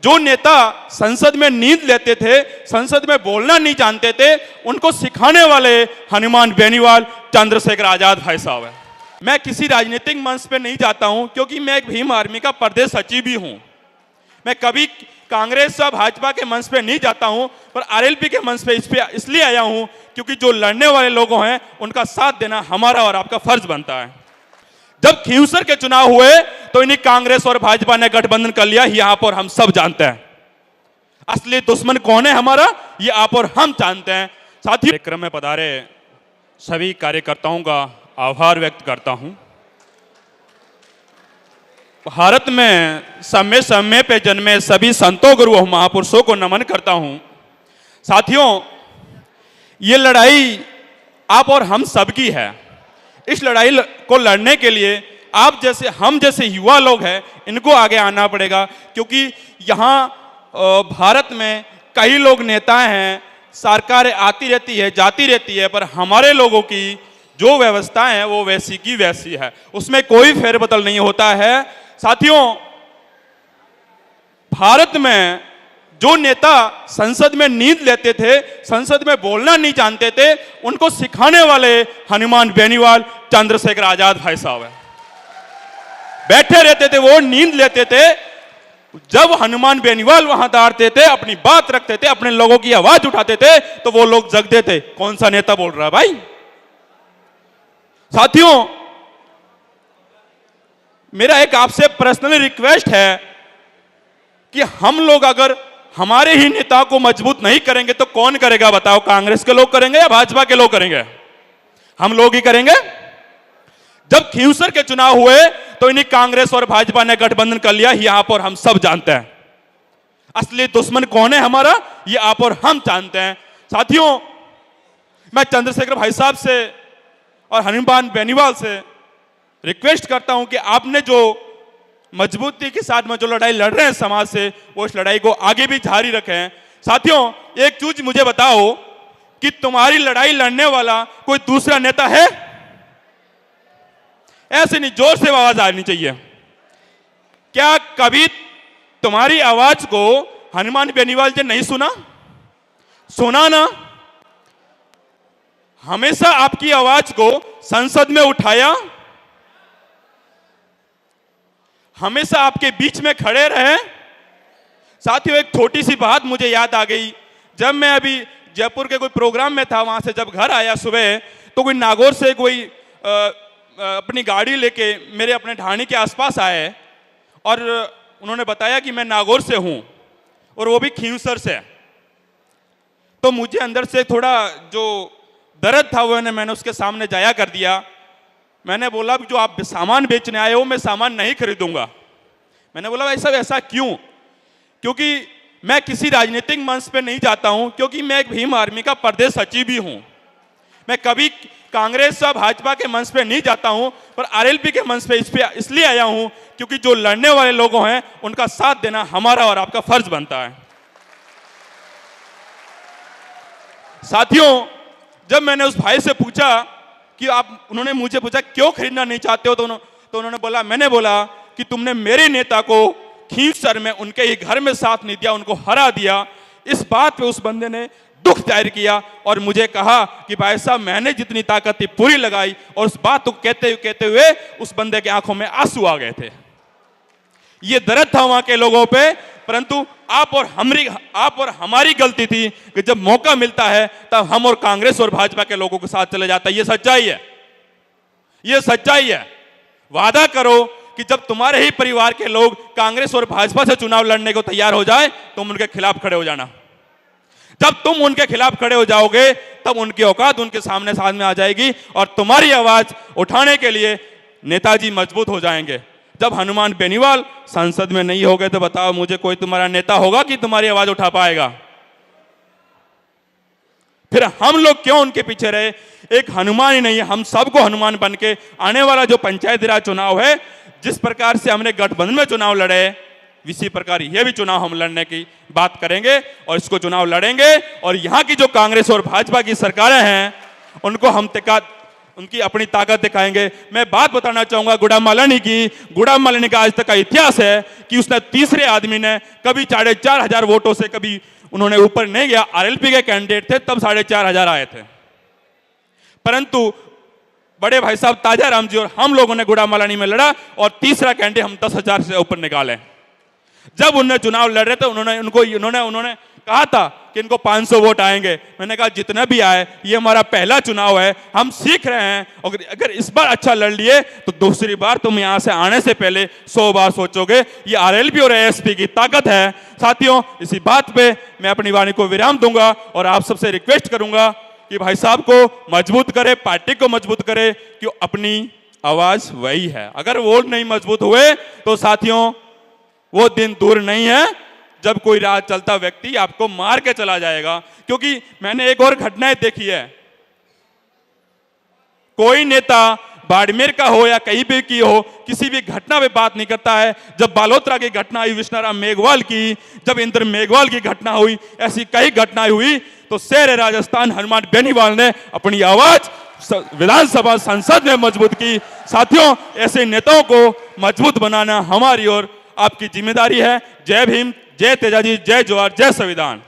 जो नेता संसद में नींद लेते थे, संसद में बोलना नहीं जानते थे, उनको सिखाने वाले हनुमान बेनीवाल चंद्रशेखर आजाद भाई साहब है। मैं किसी राजनीतिक मंच पे नहीं जाता हूं क्योंकि मैं एक भीम आर्मी का प्रदेश सचिव भी हूं। मैं कभी कांग्रेस या भाजपा के मंच पे नहीं जाता हूं, पर आरएलपी के मंच पे इसलिए आया हूं क्योंकि जो लड़ने वाले लोग हैं उनका साथ देना हमारा और आपका फर्ज बनता है। जब खींवसर के चुनाव हुए तो इन्हीं कांग्रेस और भाजपा ने गठबंधन कर लिया, ये आप और हम सब जानते हैं। असली दुश्मन कौन है हमारा, ये आप और हम जानते हैं। साथ ही कार्यक्रम में पधारे सभी कार्यकर्ताओं का आभार व्यक्त करता हूं। भारत में समय समय पे जन्मे सभी संतों गुरुओं महापुरुषों को नमन करता हूं। साथियों, ये लड़ाई आप और हम सबकी है। इस लड़ाई को लड़ने के लिए आप जैसे हम जैसे युवा लोग हैं, इनको आगे आना पड़ेगा, क्योंकि यहाँ भारत में कई लोग नेता हैं, सरकारें आती रहती है जाती रहती है, पर हमारे लोगों की जो व्यवस्था है वो वैसी की वैसी है, उसमें कोई फेरबदल नहीं होता है। साथियों, भारत में जो नेता संसद में नींद लेते थे, संसद में बोलना नहीं जानते थे, उनको सिखाने वाले हनुमान बेनीवाल चंद्रशेखर आजाद भाई साहब है। बैठे रहते थे वो, नींद लेते थे। जब हनुमान बेनीवाल वहां दौड़ते थे, अपनी बात रखते थे, अपने लोगों की आवाज उठाते थे, तो वो लोग जगते थे, कौन सा नेता बोल रहा है भाई। साथियों, मेरा एक आपसे पर्सनली रिक्वेस्ट है कि हम लोग अगर हमारे ही नेता को मजबूत नहीं करेंगे तो कौन करेगा बताओ? कांग्रेस के लोग करेंगे या भाजपा के लोग करेंगे? हम लोग ही करेंगे। जब खींवसर के चुनाव हुए तो इन्हीं कांग्रेस और भाजपा ने गठबंधन कर लिया, ये आप और हम सब जानते हैं। असली दुश्मन कौन है हमारा, ये आप और हम जानते हैं। साथियों, मैं चंद्रशेखर भाई साहब से और हनुमान बेनीवाल से रिक्वेस्ट करता हूं कि आपने जो मजबूती के साथ में जो लड़ाई लड़ रहे हैं समाज से, वो इस लड़ाई को आगे भी जारी रखें। साथियों, एक चीज मुझे बताओ कि तुम्हारी लड़ाई लड़ने वाला कोई दूसरा नेता है? ऐसे नहीं, जोर से आवाज आनी चाहिए। क्या कभी तुम्हारी आवाज को हनुमान बेनीवाल जी नहीं सुना? सुना ना? हमेशा आपकी आवाज को संसद में उठाया, हमेशा आपके बीच में खड़े रहे। साथियों, एक छोटी सी बात मुझे याद आ गई। जब मैं अभी जयपुर के कोई प्रोग्राम में था, वहां से जब घर आया सुबह, तो कोई नागौर से कोई अपनी गाड़ी लेके मेरे अपने ढाणी के आसपास आए और उन्होंने बताया कि मैं नागौर से हूं और वो भी खींवसर से। तो मुझे अंदर से थोड़ा जो दर्द था वो मैंने उसके सामने जाया कर दिया। मैंने बोला जो आप सामान बेचने आए हो, मैं सामान नहीं खरीदूंगा। मैंने बोला भाई साहब ऐसा क्यों? क्योंकि मैं किसी राजनीतिक मंच पे नहीं जाता हूं, क्योंकि मैं एक भीम आर्मी का प्रदेश सचिव भी हूं। मैं कभी कांग्रेस या भाजपा के मंच पे नहीं जाता हूं, पर आरएलपी के मंच पे इसलिए आया हूं क्योंकि जो लड़ने वाले लोग हैं उनका साथ देना हमारा और आपका फर्ज बनता है। साथियों, जब मैंने उस भाई से पूछा कि उन्होंने मुझे पूछा क्यों खरीदना नहीं चाहते हो, तो उन्होंने बोला, मैंने बोला कि तुमने मेरे नेता को खींवसर में उनके ही घर में साथ नहीं दिया, उनको हरा दिया। इस बात पे उस बंदे ने दुख जाहिर किया और मुझे कहा कि भाई साहब मैंने जितनी ताकत थी पूरी लगाई, और उस बात को कहते हुए उस बंदे की आंखों में आंसू आ गए थे। ये दर्द था वहां के लोगों पे, परंतु आप और हमारी गलती थी कि जब मौका मिलता है तब हम और कांग्रेस और भाजपा के लोगों के साथ चले जाता है। ये सच्चाई है, ये सच्चाई है। वादा करो कि जब तुम्हारे ही परिवार के लोग कांग्रेस और भाजपा से चुनाव लड़ने को तैयार हो जाए, तुम उनके खिलाफ खड़े हो जाना। जब तुम उनके खिलाफ खड़े हो जाओगे तब उनकी औकात उनके सामने आ जाएगी और तुम्हारी आवाज उठाने के लिए नेताजी मजबूत हो जाएंगे। जब हनुमान बेनीवाल संसद में नहीं होगे तो बताओ मुझे कोई तुम्हारा नेता होगा कि तुम्हारी आवाज उठा पाएगा? फिर हम लोग क्यों उनके पीछे रहे? एक हनुमान ही नहीं है, हम सबको हनुमान बन के आने वाला जो पंचायती राज चुनाव है, जिस प्रकार से हमने गठबंधन में चुनाव लड़े, इसी प्रकार यह भी चुनाव हम लड़ने की बात करेंगे और इसको चुनाव लड़ेंगे। और यहां की जो कांग्रेस और भाजपा की सरकारें हैं उनको हम उनकी अपनी ताकत दिखाएंगे। मैं बात बताना चाहूंगा गुलाम मालानी की। गुलाम मालानी का आज तक का इतिहास है कि उसने तीसरे आदमी ने कभी 4,500 वोटों से कभी उन्होंने ऊपर नहीं गया। आरएलपी के कैंडिडेट थे तब 4,500 आए थे, परंतु बड़े भाई साहब ताजा राम जी और हम लोगों ने गुलाम मालानी में लड़ा और तीसरा कैंडिडेट हम 10,000 से ऊपर निकाले। जब उन्हें चुनाव लड़ रहे थे उन्होंने कहा था कि इनको 500 वोट आएंगे। मैंने कहा जितना भी आए ये हमारा पहला चुनाव है, हम सीख रहे हैं, और अगर इस बार अच्छा लड़ लिए तो दूसरी बार तुम यहां से आने से पहले 100 बार सोचोगे। ये आरएलपी और एएसपी की ताकत है। साथियों, इसी बात पे मैं अपनी वाणी को विराम दूंगा और आप सबसे रिक्वेस्ट करूंगा कि भाई साहब को मजबूत करे, पार्टी को मजबूत करे, कि अपनी आवाज वही है। अगर वो नहीं मजबूत हुए तो साथियों वो दिन दूर नहीं है जब कोई राह चलता व्यक्ति आपको मार के चला जाएगा। क्योंकि मैंने एक और घटनाएं देखी है, कोई नेता बाड़मेर का हो या कहीं भी की हो, किसी भी घटना पे बात नहीं करता है। जब बालोतरा की घटना हुई, विष्णुराम मेघवाल की, जब इंद्र मेघवाल की घटना हुई, ऐसी कई घटनाएं हुई, तो शेर राजस्थान हनुमान बेनीवाल ने अपनी आवाज विधानसभा संसद में मजबूत की। साथियों, ऐसे नेताओं को मजबूत बनाना हमारी और आपकी जिम्मेदारी है। जय भीम, जय तेजाजी, जय जोहार, जय संविधान।